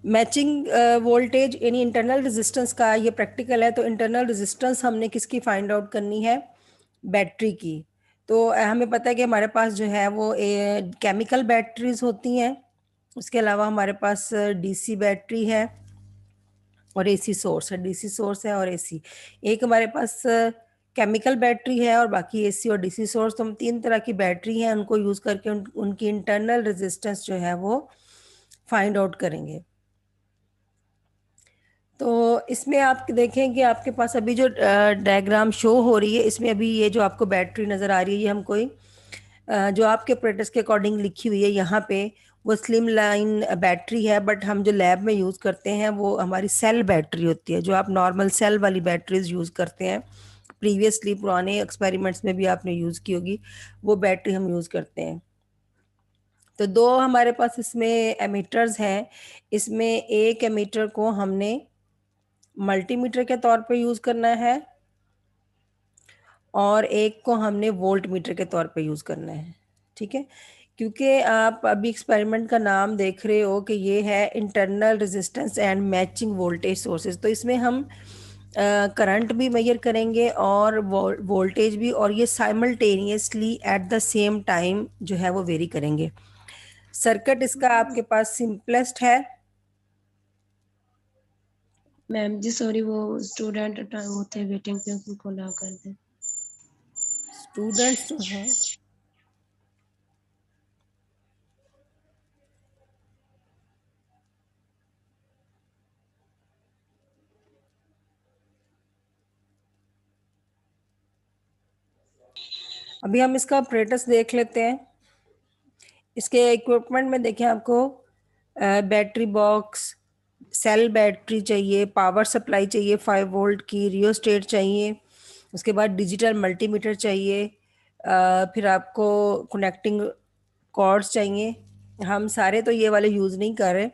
Matching voltage यानी internal resistance का ये प्रैक्टिकल है। तो इंटरनल रेजिस्टेंस हमने किसकी फाइंड आउट करनी है? बैटरी की। तो हमें पता है कि हमारे पास जो है वो केमिकल बैटरीज होती हैं, उसके अलावा हमारे पास डीसी बैटरी है और एसी सोर्स है। डीसी सोर्स है और एसी। एक हमारे पास केमिकल बैटरी है और बाकी एसी और डीसी सोर्स। तो हम तीन तरह की बैटरी हैं, उनको यूज करके उनकी इंटरनल रेजिस्टेंस जो है वो फाइंड आउट करेंगे। तो इसमें आप देखें कि आपके पास अभी जो डायग्राम शो हो रही है, इसमें अभी ये जो आपको बैटरी नज़र आ रही है, ये हम कोई जो आपके ऑपरेटर्स के अकॉर्डिंग लिखी हुई है यहाँ पे, वो स्लिम लाइन बैटरी है। बट हम जो लैब में यूज़ करते हैं वो हमारी सेल बैटरी होती है, जो आप नॉर्मल सेल वाली बैटरीज यूज़ करते हैं। प्रीवियसली पुराने एक्सपेरिमेंट्स में भी आपने यूज़ की होगी, वो बैटरी हम यूज़ करते हैं। तो दो हमारे पास इसमें एमीटर्स हैं। इसमें एक एमीटर को हमने मल्टीमीटर के तौर पे यूज़ करना है और एक को हमने वोल्ट मीटर के तौर पे यूज़ करना है। ठीक है, क्योंकि आप अभी एक्सपेरिमेंट का नाम देख रहे हो कि ये है internal resistance and matching voltage sources. तो इसमें हम करंट भी मेजर करेंगे और वोल्टेज भी, और ये simultaneously at the same time जो है वो वेरी करेंगे। सर्किट इसका आपके पास सिंपलेस्ट है। मैम जी सॉरी, वो स्टूडेंट टाइम होते हैं वेटिंग पे, उनको ना कर दें। स्टूडेंट्स जो हैं अभी हम इसका ऑपरेटर्स देख लेते हैं। इसके इक्विपमेंट में देखें, आपको बैटरी बॉक्स, सेल बैटरी चाहिए, पावर सप्लाई चाहिए 5 वोल्ट की, रियोस्टेट चाहिए, उसके बाद डिजिटल मल्टीमीटर चाहिए, फिर आपको कनेक्टिंग कॉर्ड्स चाहिए। हम सारे तो ये वाले यूज़ नहीं कर रहे,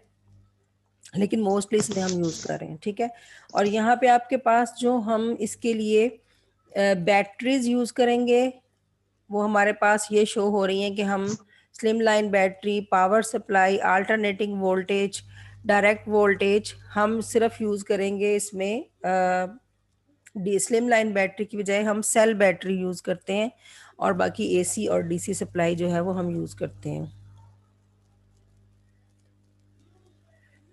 लेकिन मोस्टली इसमें हम यूज़ कर रहे हैं। ठीक है, और यहाँ पे आपके पास जो हम इसके लिए बैटरीज यूज़ करेंगे वो हमारे पास ये शो हो रही हैं कि हम slim line battery, power supply, alternating voltage, direct voltage, हम सिर्फ यूज़ करेंगे इसमें डी स्लिम लाइन बैटरी की बजाय हम सेल बैटरी यूज़ करते हैं, और बाकी एसी और डीसी सप्लाई जो है वो हम यूज़ करते हैं।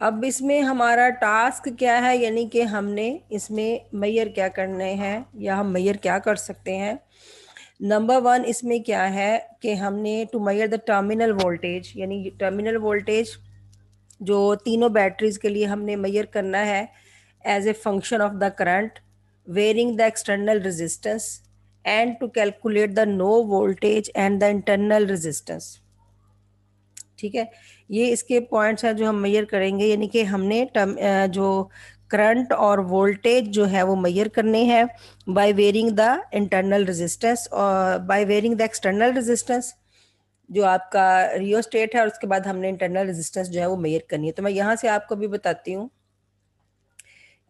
अब इसमें हमारा टास्क क्या है, यानी कि हमने इसमें मेजर क्या करने हैं या हम मेजर क्या कर सकते हैं। नंबर 1 इसमें क्या है कि हमने to measure the terminal voltage, यानी टर्मिनल वोल्टेज जो तीनों बैटरीज के लिए हमने मेजर करना है as a function of the current varying the external resistance and to calculate the no voltage and the internal resistance. ठीक है, ये इसके पॉइंट्स हैं जो हम मेजर करेंगे, यानी कि हमने जो करंट और वोल्टेज जो है वो मेजर करने हैं by varying the internal resistance और by varying the external resistance जो आपका रियोस्टेट है, और उसके बाद हमने इंटरनल रेजिस्टेंस जो है वो मेजर करनी है। तो मैं यहाँ से आपको भी बताती हूँ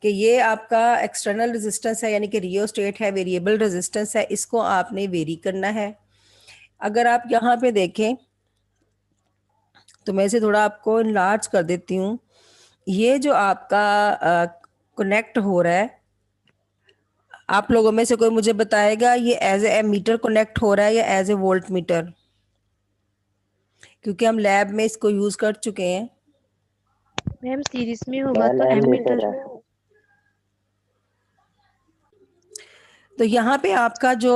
कि ये आपका एक्सटर्नल रेजिस्टेंस है, यानी कि रियोस्टेट है, वेरिएबल रेजिस्टेंस है, इसको आपने वेरी करना है। अगर आप यहाँ पे देखें तो मैं इसे थोड़ा आपको इनलार्ज कर देती हूँ। ये जो आपका कनेक्ट हो रहा है, आप लोगों में से कोई मुझे बताएगा ये एज ए मीटर कनेक्ट हो रहा है या एज ए वोल्ट मीटर? क्योंकि हम लैब में इसको यूज कर चुके हैं। मैम सीरीज में होगा तो एमीटर है। तो यहाँ पे आपका जो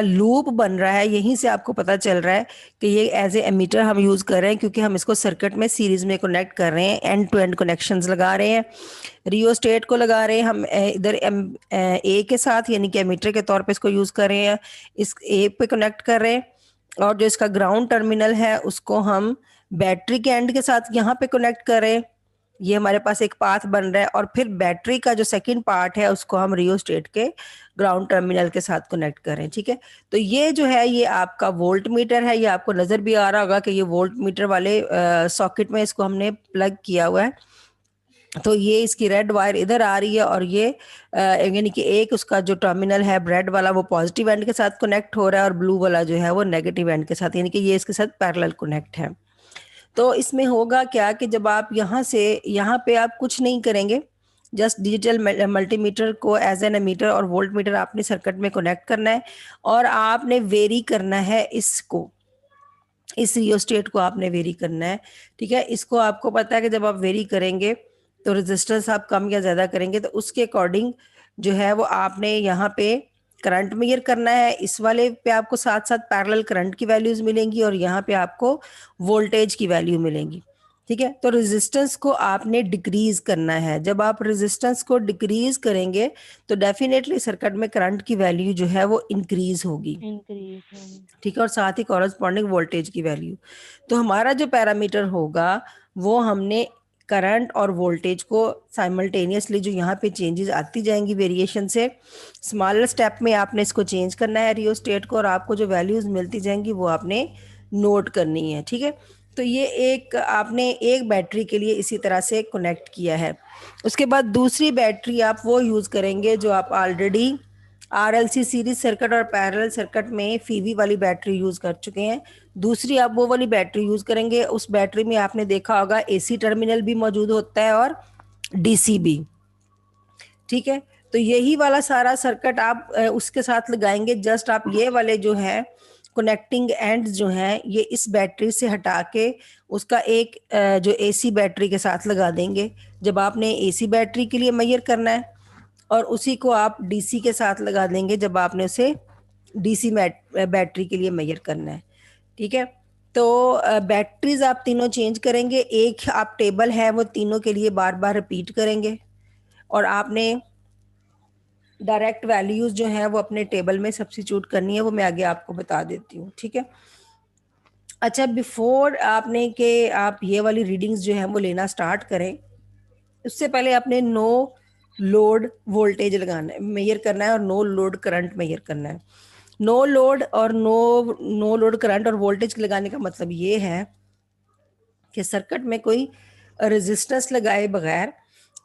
लूप बन रहा है, यहीं से आपको पता चल रहा है कि ये एज ए एमीटर हम यूज़ कर रहे हैं, क्योंकि हम इसको सर्किट में सीरीज में कनेक्ट कर रहे हैं, एंड टू एंड कनेक्शंस लगा रहे हैं। रियोस्टेट को लगा रहे हैं हम इधर ए के साथ, यानी कि एमीटर के तौर पे इसको यूज़ कर रहे हैं, इस ए पे कनेक्ट कर रहे हैं, और जो इसका ग्राउंड टर्मिनल है उसको हम बैटरी के एंड के साथ यहाँ पे कनेक्ट कर रहे हैं। ये हमारे पास एक पाथ बन रहा है, और फिर बैटरी का जो सेकंड पार्ट है उसको हम रियोस्टेट के ग्राउंड टर्मिनल के साथ कनेक्ट करें। ठीक है, तो ये जो है ये आपका वोल्ट मीटर है। ये आपको नज़र भी आ रहा होगा कि ये वोल्ट मीटर वाले सॉकेट में इसको हमने प्लग किया हुआ है। तो ये इसकी रेड वायर इधर आ रही है, और ये यानी कि एक उसका जो टर्मिनल है रेड वाला वो पॉजिटिव एंड के साथ कनेक्ट हो रहा है, और ब्लू वाला जो है वो नेगेटिव एंड के साथ, यानी कि ये इसके साथ पैरेलल कनेक्ट है। तो इसमें होगा क्या कि जब आप यहाँ से यहाँ पे आप कुछ नहीं करेंगे, जस्ट डिजिटल मल्टीमीटर को एज एन एमीटर और वोल्ट मीटर आपने सर्किट में कनेक्ट करना है और आपने वेरी करना है इसको, इस रियोस्टेट को आपने वेरी करना है। ठीक है, इसको आपको पता है कि जब आप वेरी करेंगे तो रेजिस्टेंस आप कम या ज़्यादा करेंगे तो उसके अकॉर्डिंग जो है वो आपने यहाँ पे करंट मेजर करना है। इस वाले पे आपको साथ साथ पैरेलल करंट की वैल्यूज मिलेंगी और यहाँ पे आपको वोल्टेज की वैल्यू मिलेंगी। ठीक है, तो रेजिस्टेंस को आपने डिक्रीज करना है। जब आप रेजिस्टेंस को डिक्रीज करेंगे तो डेफिनेटली सर्किट में करंट की वैल्यू जो है वो इंक्रीज होगी। ठीक है, और साथ ही कॉरेस्पॉन्डिंग वोल्टेज की वैल्यू। तो हमारा जो पैरामीटर होगा वो हमने करंट और वोल्टेज को साइमल्टेनियसली, जो यहाँ पे चेंजेस आती जाएंगी वेरिएशन से, स्मॉलर स्टेप में आपने इसको चेंज करना है रियोस्टेट को, और आपको जो वैल्यूज मिलती जाएंगी वो आपने नोट करनी है। ठीक है, तो ये एक आपने एक बैटरी के लिए इसी तरह से कनेक्ट किया है। उसके बाद दूसरी बैटरी आप वो यूज़ करेंगे जो आप ऑलरेडी आरएलसी सीरीज सर्किट और पैरेलल सर्किट में फीवी वाली बैटरी यूज कर चुके हैं। दूसरी आप वो वाली बैटरी यूज करेंगे। उस बैटरी में आपने देखा होगा एसी टर्मिनल भी मौजूद होता है और डीसी भी। ठीक है, तो यही वाला सारा सर्किट आप उसके साथ लगाएंगे। जस्ट आप ये वाले जो है कनेक्टिंग एंड जो है ये इस बैटरी से हटा के उसका एक जो एसी बैटरी के साथ लगा देंगे। जब आपने एसी बैटरी के लिए मेजर करना है, और उसी को आप डीसी के साथ लगा देंगे जब आपने उसे डीसी बैटरी के लिए मेजर करना है। ठीक है, तो बैटरीज आप तीनों चेंज करेंगे। एक आप टेबल है वो तीनों के लिए बार बार रिपीट करेंगे और आपने डायरेक्ट वैल्यूज जो है वो अपने टेबल में सब्स्टिट्यूट करनी है, वो मैं आगे आपको बता देती हूँ। ठीक है, अच्छा, बिफोर आपने के आप ये वाली रीडिंग्स जो है वो लेना स्टार्ट करें, उससे पहले आपने नो लोड वोल्टेज लगाना है, मेजर करना है, और नो लोड करंट मेजर करना है। नो लोड और नो लोड करंट और वोल्टेज लगाने का मतलब ये है कि सर्किट में कोई रेजिस्टेंस लगाए बगैर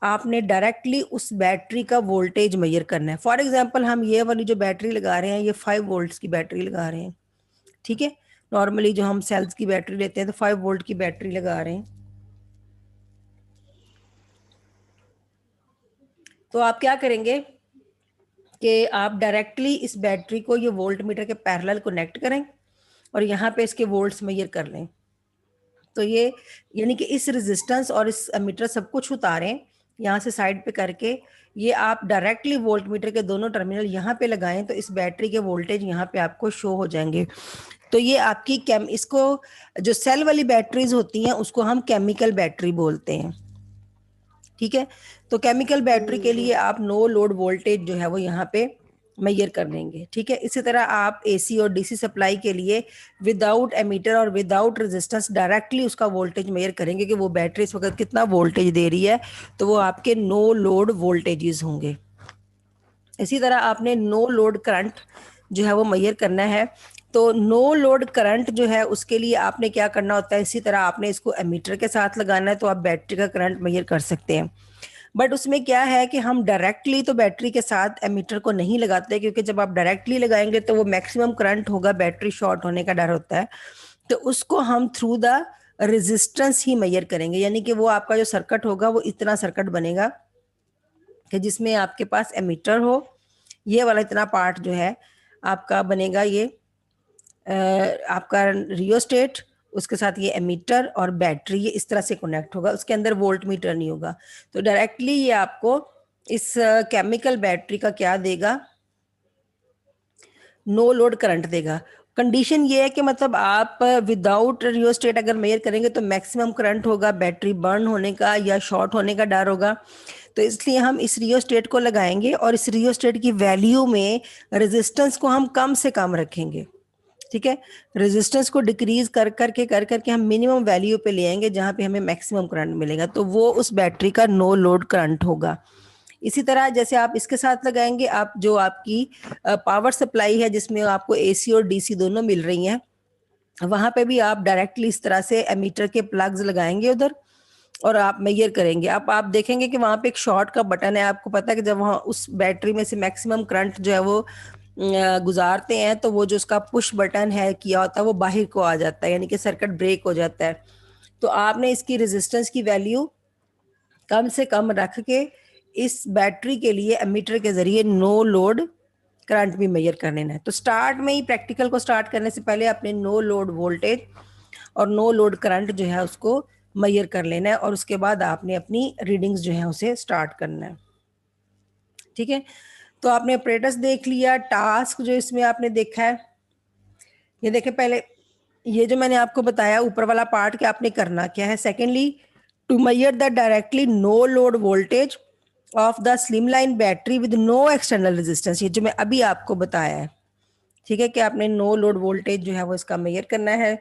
आपने डायरेक्टली उस बैटरी का वोल्टेज मेजर करना है। फॉर एग्जांपल हम ये वाली जो बैटरी लगा रहे हैं ये 5 वोल्ट्स की बैटरी लगा रहे हैं। ठीक है, नॉर्मली जो हम सेल्स की बैटरी लेते हैं तो 5 वोल्ट की बैटरी लगा रहे हैं। तो आप क्या करेंगे कि आप डायरेक्टली इस बैटरी को ये वोल्ट मीटर के पैरेलल कनेक्ट करें और यहाँ पे इसके वोल्ट्स मेजर कर लें। तो ये यानी कि इस रेजिस्टेंस और इस मीटर सब कुछ उतारें यहाँ से साइड पे करके, ये आप डायरेक्टली वोल्ट मीटर के दोनों टर्मिनल यहाँ पे लगाएं तो इस बैटरी के वोल्टेज यहाँ पे आपको शो हो जाएंगे। तो ये आपकी इसको जो सेल वाली बैटरीज होती हैं उसको हम केमिकल बैटरी बोलते हैं। ठीक है, तो केमिकल बैटरी के लिए आप नो लोड वोल्टेज जो है वो यहाँ पे मेजर कर लेंगे। ठीक है, इसी तरह आप एसी और डीसी सप्लाई के लिए विदाउट एमीटर और विदाउट रेजिस्टेंस डायरेक्टली उसका वोल्टेज मेजर करेंगे कि वो बैटरी इस वक्त कितना वोल्टेज दे रही है, तो वो आपके नो लोड वोल्टेजेस होंगे। इसी तरह आपने नो लोड करंट जो है वो मेजर करना है। तो नो लोड करंट जो है उसके लिए आपने क्या करना होता है, इसी तरह आपने इसको एमीटर के साथ लगाना है तो आप बैटरी का करंट मेजर कर सकते हैं। बट उसमें क्या है कि हम डायरेक्टली तो बैटरी के साथ एमीटर को नहीं लगाते, क्योंकि जब आप डायरेक्टली लगाएंगे तो वो मैक्सिमम करंट होगा, बैटरी शॉर्ट होने का डर होता है। तो उसको हम थ्रू द रेजिस्टेंस ही मेजर करेंगे, यानी कि वो आपका जो सर्किट होगा वो इतना सर्किट बनेगा कि जिसमें आपके पास एमीटर हो, ये वाला इतना पार्ट जो है आपका बनेगा, ये आपका रियोस्टेट, उसके साथ ये एमीटर और बैटरी, ये इस तरह से कनेक्ट होगा, उसके अंदर वोल्ट मीटर नहीं होगा। तो डायरेक्टली ये आपको इस केमिकल बैटरी का क्या देगा, नो लोड करंट देगा। कंडीशन ये है कि मतलब आप विदाउट रियोस्टेट अगर मेजर करेंगे तो मैक्सिमम करंट होगा, बैटरी बर्न होने का या शॉर्ट होने का डर होगा। तो इसलिए हम इस रियोस्टेट को लगाएंगे और इस रियोस्टेट की वैल्यू में रेजिस्टेंस को हम कम से कम रखेंगे। ठीक है, रेजिस्टेंस को डिक्रीज कर करके हम मिनिमम वैल्यू पे ले आएंगे जहां पे हमें मैक्सिमम करंट मिलेगा, तो वो उस बैटरी का नो लोड करंट होगा। इसी तरह जैसे आप इसके साथ लगाएंगे, आप जो आपकी पावर सप्लाई है जिसमें आपको एसी और डीसी दोनों मिल रही हैं, वहां पे भी आप डायरेक्टली इस तरह से एमीटर के प्लग्स लगाएंगे उधर और आप मेजर करेंगे। आप देखेंगे कि वहां पे एक शॉर्ट का बटन है। आपको पता है कि जब वहां उस बैटरी में से मैक्सिमम करंट जो है वो गुजारते हैं तो वो जो उसका पुश बटन है किया होता है वो बाहर को आ जाता है, यानी कि सर्किट ब्रेक हो जाता है। तो आपने इसकी रेजिस्टेंस की वैल्यू कम से कम रख के इस बैटरी के लिए एमीटर के जरिए नो लोड करंट भी मेजर कर लेना है। तो स्टार्ट में ही प्रैक्टिकल को स्टार्ट करने से पहले अपने नो लोड वोल्टेज और नो लोड करंट जो है उसको मेजर कर लेना है, और उसके बाद आपने अपनी रीडिंग्स जो है उसे स्टार्ट करना है। ठीक है, तो आपने ऑपरेटर्स देख लिया। टास्क जो इसमें आपने देखा है, ये देखे पहले ये जो मैंने आपको बताया ऊपर वाला पार्ट कि आपने करना क्या है। Secondly, to measure the directly no load voltage of the slim line battery with no external resistance, ये जो मैं अभी आपको बताया है। ठीक है, कि आपने नो लोड वोल्टेज जो है वो इसका मेजर करना है,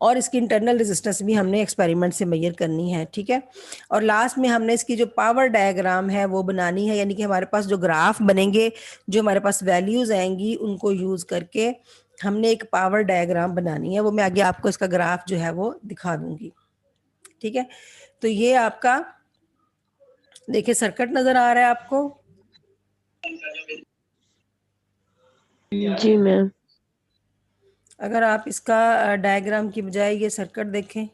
और इसकी इंटरनल रेजिस्टेंस भी हमने एक्सपेरिमेंट से मेजर करनी है। ठीक है, और लास्ट में हमने इसकी जो पावर डायग्राम है वो बनानी है, यानी कि हमारे पास जो ग्राफ बनेंगे, जो हमारे पास वैल्यूज आएंगी, उनको यूज करके हमने एक पावर डायग्राम बनानी है। वो मैं आगे आपको इसका ग्राफ जो है वो दिखा दूंगी। ठीक है, तो ये आपका देखिए सर्किट नजर आ रहा है आपको? जी मैम। अगर आप इसका डायग्राम की बजाय ये सर्किट देखें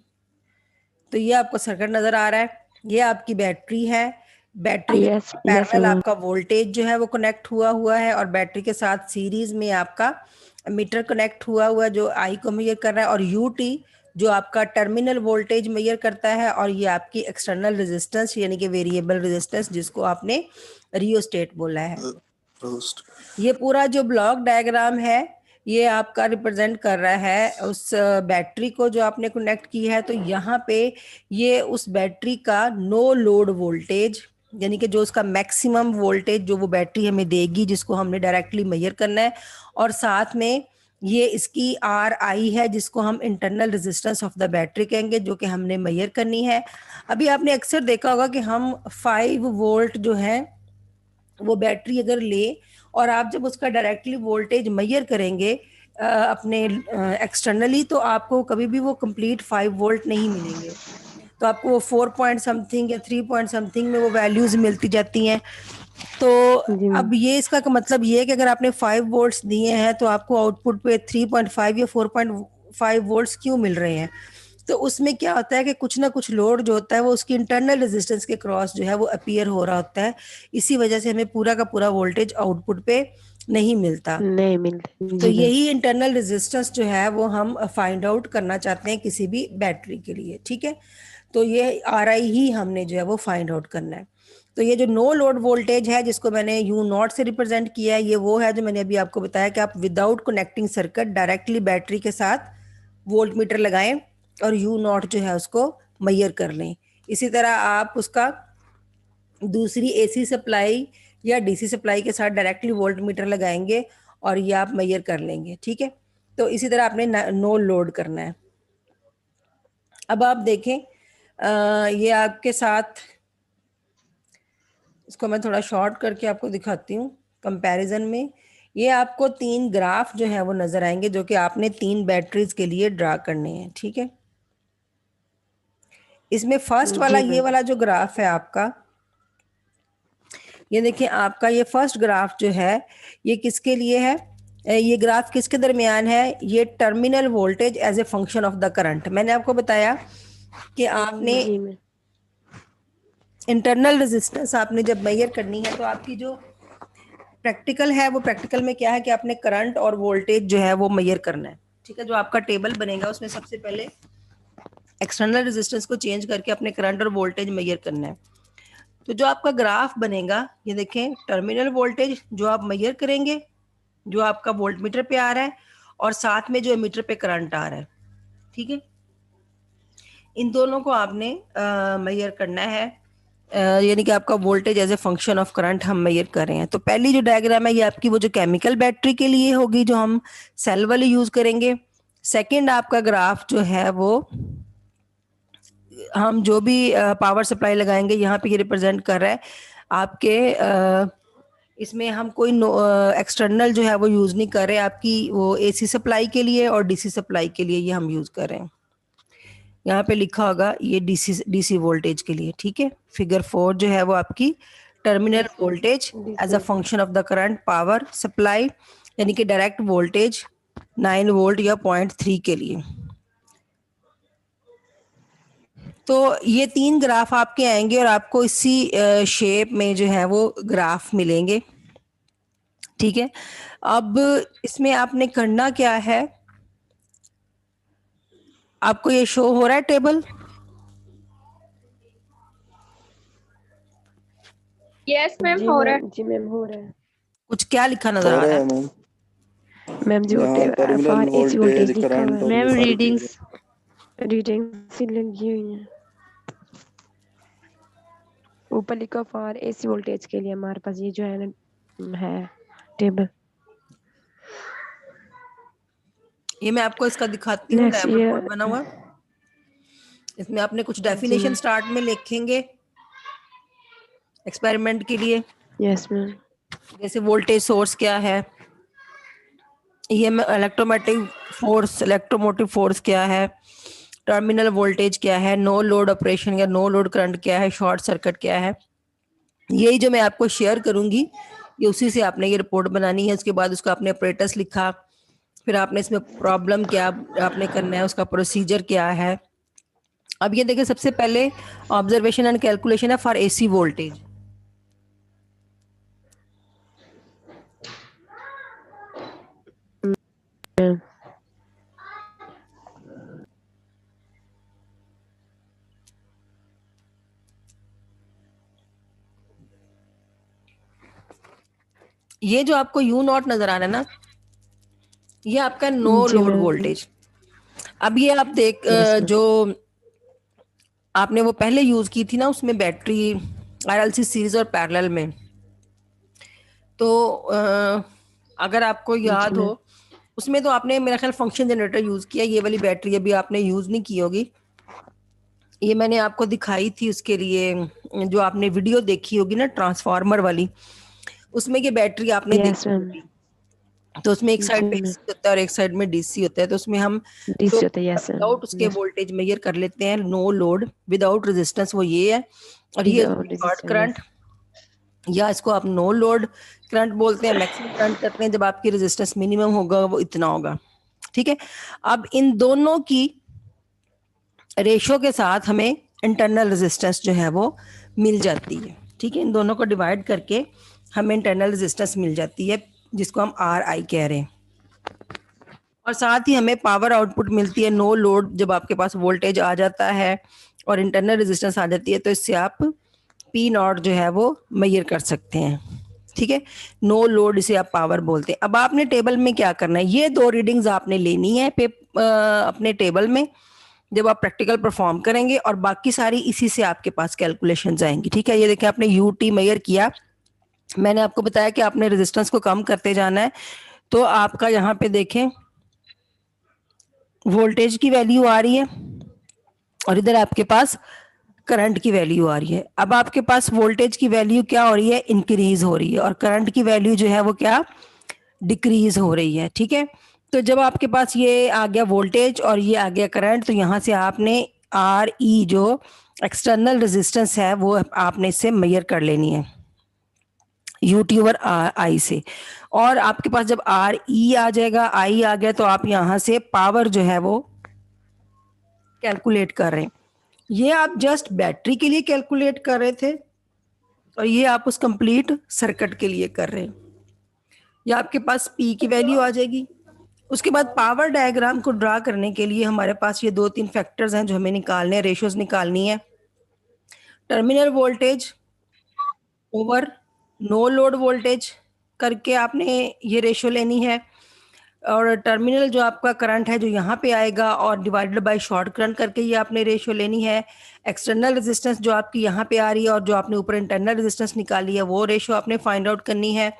तो ये आपको सर्किट नजर आ रहा है। ये आपकी बैटरी है, बैटरी के यस यस पैरेलल मैम। आपका वोल्टेज जो है वो कनेक्ट हुआ है, और बैटरी के साथ सीरीज में आपका मीटर कनेक्ट हुआ जो आई को मेजर कर रहा है, और यूटी जो आपका टर्मिनल वोल्टेज मेजर करता है, और ये आपकी एक्सटर्नल रेजिस्टेंस यानी कि वेरिएबल रेजिस्टेंस जिसको आपने रियोस्टेट बोला है। ये पूरा जो ब्लॉक डायग्राम है ये आपका रिप्रेजेंट कर रहा है उस बैटरी को जो आपने कनेक्ट की है। तो यहाँ पे ये उस बैटरी का नो लोड वोल्टेज, यानी कि जो उसका मैक्सिमम वोल्टेज जो वो बैटरी हमें देगी, जिसको हमने डायरेक्टली मेजर करना है, और साथ में ये इसकी आर आई है जिसको हम internal resistance of the battery कहेंगे, जो कि हमने मेजर करनी है। अभी आपने अक्सर देखा होगा कि हम 5 वोल्ट जो है वो बैटरी अगर ले, और आप जब उसका डायरेक्टली वोल्टेज मेजर करेंगे अपने एक्सटर्नली, तो आपको कभी भी वो कंप्लीट 5 वोल्ट नहीं मिलेंगे। तो आपको वो 4 पॉइंट समथिंग या 3 पॉइंट समथिंग में वो वैल्यूज मिलती जाती हैं। तो जी मैम। अब ये इसका मतलब ये है कि अगर आपने 5 वोल्ट्स दिए हैं तो आपको आउटपुट पे 3.5 या 4.5 वोल्ट्स क्यों मिल रहे हैं? तो उसमें क्या होता है कि कुछ ना कुछ लोड जो होता है वो उसकी इंटरनल रेजिस्टेंस के क्रॉस जो है वो अपीयर हो रहा होता है। इसी वजह से हमें पूरा का पूरा वोल्टेज आउटपुट पे नहीं मिलता। नहीं मिलते। तो जी मैम। यही इंटरनल रेजिस्टेंस जो है वो हम फाइंड आउट करना चाहते हैं किसी भी बैटरी के लिए। ठीक है, तो ये आर आई ही हमने जो है वो फाइंड आउट करना है। तो ये जो नो लोड वोल्टेज है जिसको मैंने यू नॉट से रिप्रेजेंट किया है, ये वो है जो मैंने अभी आपको बताया कि आप without connecting circuit directly battery के साथ वोल्ट मीटर लगाएं और यू नॉट जो है उसको मेजर कर लें। इसी तरह आप उसका दूसरी एसी सप्लाई या डीसी सप्लाई के साथ डायरेक्टली वोल्ट मीटर लगाएंगे और ये आप मेजर कर लेंगे। ठीक है, तो इसी तरह आपने नो लोड करना है। अब आप देखें ये आपके साथ, इसको मैं थोड़ा शॉर्ट करके आपको दिखाती हूँ। कंपैरिजन में ये आपको 3 ग्राफ जो है वो नजर आएंगे जो कि आपने 3 बैटरीज के लिए ड्रा करने हैं। ठीक है, इसमें फर्स्ट वाला जी ये मैम। वाला जो ग्राफ है आपका, ये देखिए आपका ये फर्स्ट ग्राफ जो है ये किसके लिए है? ये ग्राफ किसके दरमियान है? ये terminal voltage as a function of the current. मैंने आपको बताया कि आपने जी मैम। इंटरनल रेजिस्टेंस आपने जब मेजर करनी है तो आपकी जो प्रैक्टिकल है वो प्रैक्टिकल में क्या है कि आपने करंट और वोल्टेज जो है वो मेजर करना है। ठीक है, जो आपका टेबल बनेगा उसमें सबसे पहले एक्सटर्नल रेजिस्टेंस को चेंज करके अपने करंट और वोल्टेज मेजर करना है। तो जो आपका ग्राफ बनेगा ये देखें, टर्मिनल वोल्टेज जो आप मेजर करेंगे जो आपका वोल्ट मीटर पे आ रहा है, और साथ में जो मीटर पे करंट आ रहा है। ठीक है, इन दोनों को आपने मेजर करना है, यानी कि आपका voltage as a function of current हम मेजर कर रहे हैं। तो पहली जो डायग्राम है ये आपकी वो जो केमिकल बैटरी के लिए होगी जो हम सेल वाली यूज करेंगे। सेकंड आपका ग्राफ जो है वो हम जो भी पावर सप्लाई लगाएंगे यहाँ पे ये रिप्रेजेंट कर रहा है आपके इसमें हम कोई एक्सटर्नल जो है वो यूज नहीं कर रहे, आपकी वो एसी सप्लाई के लिए और डीसी सप्लाई के लिए ये हम यूज कर रहे हैं। यहाँ पे लिखा होगा ये डीसी वोल्टेज के लिए। ठीक है, फिगर 4 जो है वो आपकी terminal voltage as a function of the current power supply, यानी कि डायरेक्ट वोल्टेज 9 वोल्ट या 0.3 के लिए। तो ये 3 ग्राफ आपके आएंगे और आपको इसी शेप में जो है वो ग्राफ मिलेंगे। ठीक है, अब इसमें आपने करना क्या है, आपको ये शो हो रहा है टेबल? यस मैम, जी हो रहा है। मैम, जी मैम हो रहा है। कुछ क्या लिखा नजर आ रहा है? मैम मैम जो फॉर एसी वोल्टेज लिखा हुआ है मैम रीडिंग्स रीडिंग लगी हुई है। ऊपर लिखा फॉर एसी वोल्टेज के लिए हमारे पास ये जो है ना है टेबल। ये मैं आपको इसका दिखाती हूँ, नेक्स्ट डायमंड ये बोर्ड बना हुआ। इसमें आपने कुछ जी डेफिनेशन मैम, स्टार्ट में लिखेंगे एक्सपेरिमेंट के लिए, यस मैम, जैसे वोल्टेज सोर्स क्या है, ये में इलेक्ट्रोमोटिव फोर्स क्या है, टर्मिनल वोल्टेज क्या है, नो लोड ऑपरेशन या नो लोड करंट क्या है, शॉर्ट सर्किट क्या है। यही जो मैं आपको शेयर करूंगी, ये उसी से आपने ये रिपोर्ट बनानी है। उसके बाद उसका आपने ऑपरेटर्स लिखा, फिर आपने इसमें प्रॉब्लम क्या आपने करना है, उसका प्रोसीजर क्या है। अब ये देखिए, सबसे पहले ऑब्जर्वेशन एंड कैलकुलेशन है फॉर एसी वोल्टेज। ये जो आपको यू नॉट नजर आ रहा है ना, ये आपका नो जी लोड मैम, वोल्टेज। अब ये आप देख यस मैम, जो आपने वो पहले यूज की थी ना, उसमें बैटरी आरएलसी सीरीज और पैरेलल में, तो अगर आपको जी याद हो, मैम, उसमें तो आपने मेरा ख्याल फंक्शन जनरेटर यूज किया। ये वाली बैटरी अभी आपने यूज नहीं की होगी, ये मैंने आपको दिखाई थी उसके लिए, जो आपने वीडियो देखी होगी ना ट्रांसफार्मर वाली, उसमें ये बैटरी आपने यस देखी मैम, होगी। तो उसमें एक साइड जी पे मैम, एसी होता है और एक साइड में डीसी होता है। तो उसमें हम जो डीसी होता है, यस विदाउट मैम, उसके यस वोल्टेज मेजर कर लेते हैं, नो लोड विदाउट रेजिस्टेंस, वो ये है। और ये without short resistance, current, yes या इसको आप नो लोड करंट बोलते हैं। मैक्सिमम करंट करते हैं जब आपकी रेजिस्टेंस मिनिमम होगा, वो इतना होगा। ठीक है, अब इन दोनों की रेशो के साथ हमें इंटरनल रेजिस्टेंस जो है वो मिल जाती है। ठीक है, इन दोनों को डिवाइड करके हमें इंटरनल रेजिस्टेंस मिल जाती है, जिसको हम आर आई कह रहे हैं। और साथ ही हमें पावर आउटपुट मिलती है नो लोड, जब आपके पास वोल्टेज आ जाता है और इंटरनल रेजिस्टेंस आ जाती है, तो इससे आप पी नॉट जो है वो मेजर कर सकते हैं। ठीक है, नो लोड इसे आप पावर बोलते हैं। अब आपने टेबल में क्या करना है, ये 2 रीडिंग्स आपने लेनी है अपने टेबल में जब आप प्रैक्टिकल परफॉर्म करेंगे, और बाकी सारी इसी से आपके पास कैलकुलेशंस आएंगी। ठीक है, ये देखिए आपने यूटी मेजर किया, मैंने आपको बताया कि आपने रेजिस्टेंस को कम करते जाना है। तो आपका यहाँ पे देखें वोल्टेज की वैल्यू आ रही है और इधर आपके पास करंट की वैल्यू आ रही है। अब आपके पास वोल्टेज की वैल्यू क्या हो रही है, इंक्रीज हो रही है, और करंट की वैल्यू जो है वो क्या, डिक्रीज हो रही है। ठीक है, तो जब आपके पास ये आ गया वोल्टेज और ये आ गया करंट, तो यहाँ से आपने आर ई जो एक्सटर्नल रेजिस्टेंस है वो आपने इससे मेजर कर लेनी है, यूटी ओवर आई से। और आपके पास जब आर ई आ जाएगा, आई आ गया, तो आप यहाँ से पावर जो है वो कैलकुलेट कर रहे हैं। ये आप जस्ट बैटरी के लिए कैलकुलेट कर रहे थे, और ये आप उस कंप्लीट सर्किट के लिए कर रहे हैं। ये आपके पास पी की वैल्यू आ जाएगी। उसके बाद पावर डायग्राम को ड्रा करने के लिए हमारे पास ये 2-3 फैक्टर्स हैं जो हमें निकालने हैं, रेशियोज निकालनी है। Terminal voltage over no load voltage करके आपने ये रेशियो लेनी है, और टर्मिनल जो आपका करंट है जो यहाँ पे आएगा, और डिवाइडेड बाय शॉर्ट करंट करके ये आपने रेशियो लेनी है। एक्सटर्नल रेजिस्टेंस जो आपकी यहाँ पे आ रही है और जो आपने ऊपर इंटरनल रेजिस्टेंस निकाली है, वो रेशियो आपने फाइंड आउट करनी है।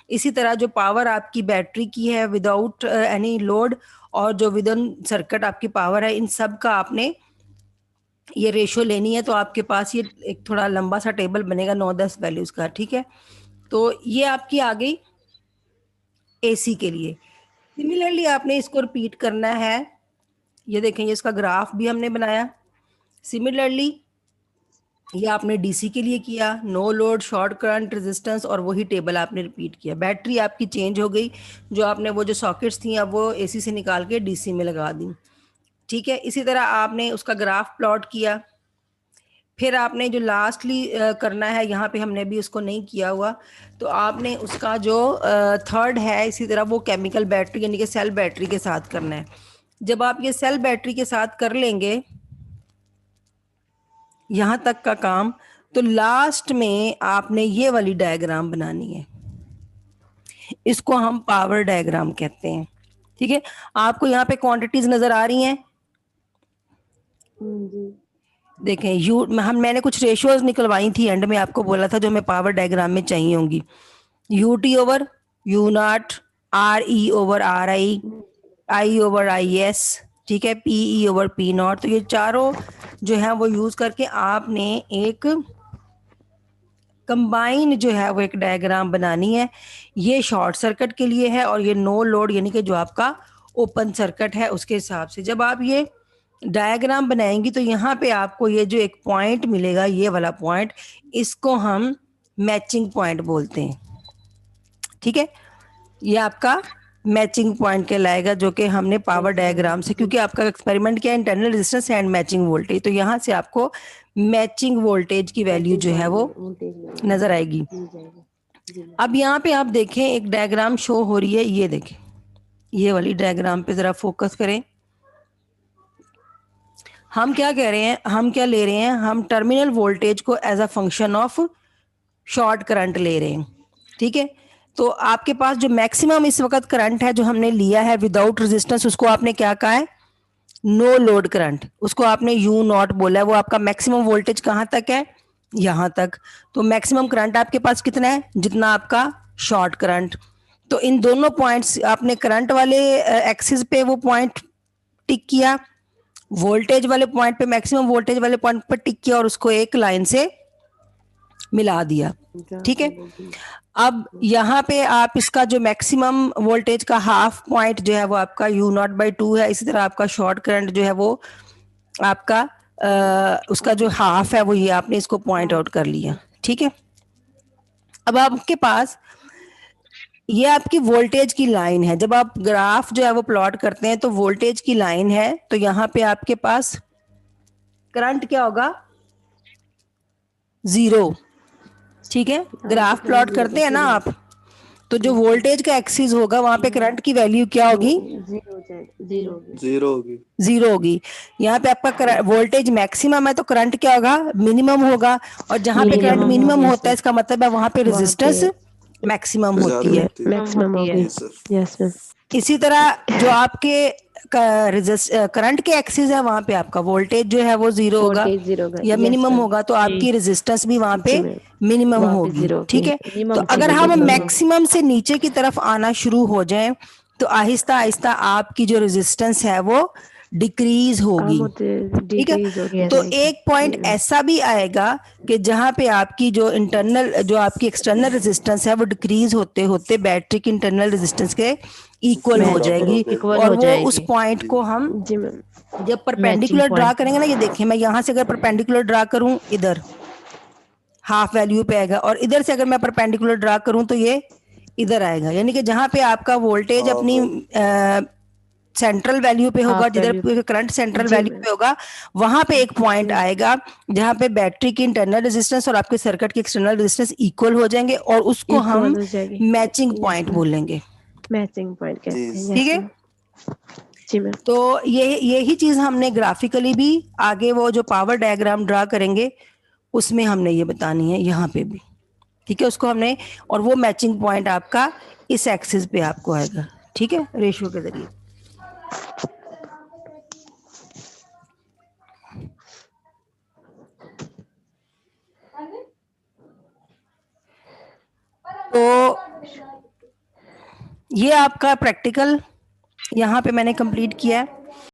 इसी तरह जो पावर आपकी बैटरी की है विदाउट एनी लोड, और जो विद इन सर्किट आपकी पावर है, इन सब का आपने ये रेशियो लेनी है। तो आपके पास ये एक थोड़ा लंबा सा टेबल बनेगा 9-10 वैल्यूज का। ठीक है, तो ये आपकी आ गई एसी के लिए। सिमिलरली आपने इसको रिपीट करना है। ये देखें, ये इसका ग्राफ भी हमने बनाया। सिमिलरली ये आपने डीसी के लिए किया, no load, short current, resistance, और वही टेबल आपने रिपीट किया। बैटरी आपकी चेंज हो गई, जो आपने वो जो सॉकेट्स थी अब वो एसी से निकाल के डीसी में लगा दी। ठीक है, इसी तरह आपने उसका ग्राफ प्लॉट किया, फिर आपने जो लास्टली करना है, यहाँ पे हमने भी उसको नहीं किया हुआ, तो आपने उसका जो थर्ड है इसी तरह वो केमिकल बैटरी यानी कि सेल बैटरी के साथ करना है। जब आप ये सेल बैटरी के साथ कर लेंगे यहाँ तक का काम, तो लास्ट में आपने ये वाली डायग्राम बनानी है, इसको हम पावर डायग्राम कहते हैं। ठीक है, आपको यहाँ पे क्वांटिटीज नजर आ रही हैं? जी देखें मैंने कुछ रेशियोज निकलवाई थी, एंड में आपको बोला था जो हमें पावर डायग्राम में चाहिए होंगी। U T over you not, R E over are I over I S, ठीक है, P E over P not. तो ये चारों जो है वो यूज करके आपने एक कंबाइन जो है वो एक डायग्राम बनानी है। ये शॉर्ट सर्किट के लिए है और ये नो लोड यानी कि जो आपका ओपन सर्किट है उसके हिसाब से। जब आप ये डायग्राम बनाएंगी तो यहाँ पे आपको ये जो एक पॉइंट मिलेगा, ये वाला पॉइंट, इसको हम मैचिंग पॉइंट बोलते हैं। ठीक है, ये आपका मैचिंग पॉइंट कहलाएगा, जो कि हमने पावर डायग्राम से, क्योंकि आपका एक्सपेरिमेंट क्या है, internal resistance and matching voltage, तो यहाँ से आपको मैचिंग वोल्टेज की वैल्यू जो है वो नजर आएगी। अब यहाँ पे आप देखें एक डायग्राम शो हो रही है, ये देखें, ये वाली डायग्राम पे जरा फोकस करें। हम क्या कह रहे हैं, हम क्या ले रहे हैं, हम टर्मिनल वोल्टेज को as a function of short current ले रहे हैं। ठीक है, तो आपके पास जो मैक्सिमम इस वक्त करंट है जो हमने लिया है विदाउट रेजिस्टेंस, उसको आपने क्या कहा है, नो लोड करंट, उसको आपने यू नॉट बोला है। वो आपका मैक्सिमम वोल्टेज कहाँ तक है, यहाँ तक। तो मैक्सिमम करंट आपके पास कितना है, जितना आपका शॉर्ट करंट। तो इन दोनों पॉइंट्स आपने करंट वाले एक्सिस पे वो पॉइंट टिक किया, वोल्टेज वाले पॉइंट पे, मैक्सिमम वोल्टेज वाले पॉइंट पर टिक किया और उसको एक लाइन से मिला दिया। ठीक है, अब यहाँ पे आप इसका जो मैक्सिमम वोल्टेज का हाफ पॉइंट जो है वो आपका यू नॉट बाई 2 है। इसी तरह आपका शॉर्ट करंट जो है वो आपका उसका जो हाफ है वो ये आपने इसको पॉइंट आउट कर लिया। ठीक है, अब आपके पास ये आपकी वोल्टेज की लाइन है। जब आप ग्राफ जो है वो प्लॉट करते हैं तो वोल्टेज की लाइन है, तो यहाँ पे आपके पास करंट क्या होगा, 0। ठीक है, ग्राफ प्लॉट करते हैं ना आप, तो जो वोल्टेज का एक्सिस होगा वहां पे करंट की वैल्यू क्या होगी, जीरो होगी। यहाँ पे आपका वोल्टेज मैक्सिमम है तो करंट क्या होगा, मिनिमम होगा। और जहाँ पे करंट मिनिमम होता है इसका मतलब है वहां पे रेजिस्टेंस मैक्सिमम होती है। मैक्सिमम होगी। Yes ma'am. इसी तरह जो आपके करंट के एक्सिस है वहां पे आपका वोल्टेज जो है वो 0 होगा या मिनिमम होगा, तो आपकी रेजिस्टेंस भी वहां पे मिनिमम होगी। ठीक है, तो अगर हम मैक्सिमम से नीचे की तरफ आना शुरू हो जाएं तो आहिस्ता आहिस्ता आपकी जो रेजिस्टेंस है वो डिक्रीज होगी। ठीक है, तो एक पॉइंट ऐसा भी आएगा कि जहां पे आपकी जो इंटरनल जो आपकी एक्सटर्नल रेजिस्टेंस है वो डिक्रीज होते होते बैटरी की इंटरनल रेजिस्टेंस के इक्वल हो जाएगी। और वो उस पॉइंट को हम जब परपेंडिकुलर ड्रा करेंगे ना, ये देखिए मैं यहाँ से अगर परपेंडिकुलर ड्रा करूं इधर हाफ वैल्यू पे आएगा, और इधर से अगर मैं परपेंडिकुलर ड्रा करूं तो ये इधर आएगा। यानी कि जहां पे आपका वोल्टेज अपनी सेंट्रल वैल्यू पे होगा, जिधर करंट सेंट्रल वैल्यू पे होगा, वहां पे एक पॉइंट आएगा जहां पे बैटरी की इंटरनल रेजिस्टेंस और आपके सर्किट की एक्सटर्नल रेजिस्टेंस इक्वल हो जाएंगे, और उसको हम मैचिंग पॉइंट बोलेंगे। मैचिंग पॉइंट कहते हैं। ठीक है जी मैम। तो यही चीज हमने ग्राफिकली भी आगे वो जो पावर डायग्राम ड्रा करेंगे उसमें हमने ये बतानी है यहाँ पे भी। ठीक है, उसको हमने, और वो मैचिंग पॉइंट आपका इस एक्सिस पे आपको आएगा। ठीक है, रेशियो के जरिए। तो ये आपका प्रैक्टिकल यहाँ पे मैंने कंप्लीट किया है।